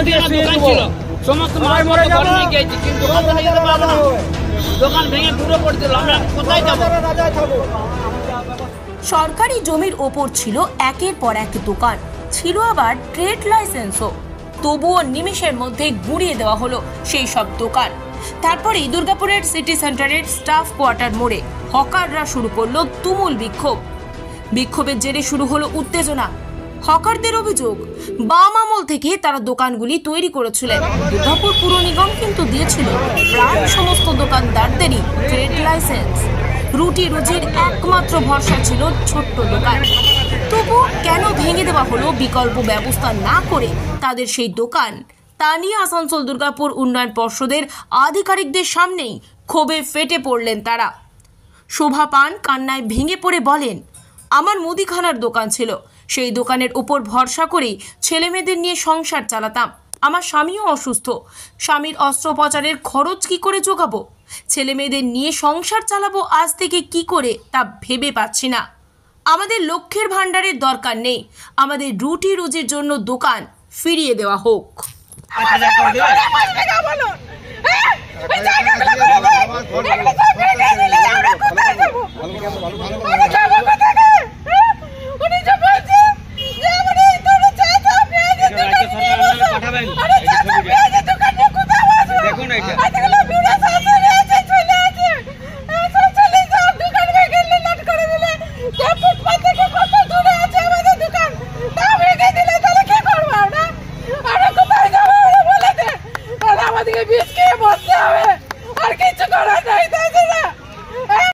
দোকান ছিল সমস্ত মাল মরে ঘরে নিয়ে গিয়েছি, কিন্তু দোকান নিয়ে যেতে পারবো না, দোকান ভেঙে পুরো পড়ছিল, আমরা কোথায় যাবো? সরকারি জমির ওপর ছিল একের পর এক দোকান, ছিল আবার ট্রেড লাইসেন্সও। তবুও নিমেষের মধ্যে গুঁড়িয়ে দেওয়া হলো সেই সব দোকান। তারপরেই দুর্গাপুরের সিটি সেন্টারের স্টাফ কোয়ার্টার মোড়ে হকাররা শুরু করলো তুমুল বিক্ষোভ। বিক্ষোভের জেরে শুরু হলো উত্তেজনা। হকারদের অভিযোগ, বাম আমল থেকে তারা দোকানগুলি তৈরি করেছিলেন। দুর্গাপুর পুর নিগম কিন্তু দিয়েছিল প্রায় সমস্ত দোকানদারদেরই ট্রেড লাইসেন্স। রুটি রুজির একমাত্র ভরসা ছিল ছোট্ট দোকান। তবু কেন ভেঙে দেওয়া হলো বিকল্প ব্যবস্থা না করে তাদের সেই দোকান? তা নিয়ে আসানসোল দুর্গাপুর উন্নয়ন পর্ষদের আধিকারিকদের সামনেই ক্ষোভে ফেটে পড়লেন তারা। শোভা পান কান্নায় ভেঙে পড়ে বলেন, আমার মুদিখানার দোকান ছিল, সেই দোকানের উপর ভরসা করেই ছেলেমেয়েদের নিয়ে সংসার চালাতাম। আমার স্বামীও অসুস্থ, স্বামীর অস্ত্রোপচারের খরচ কি করে জোগাবো? ছেলে মেয়েদের নিয়ে সংসার চালাবো আজ থেকে কি করে তা ভেবে পাচ্ছি না। আমাদের লক্ষ্যের ভাণ্ডারের দরকার নেই, আমাদের রুটি রুজির জন্য দোকান ফিরিয়ে দেওয়া হোক।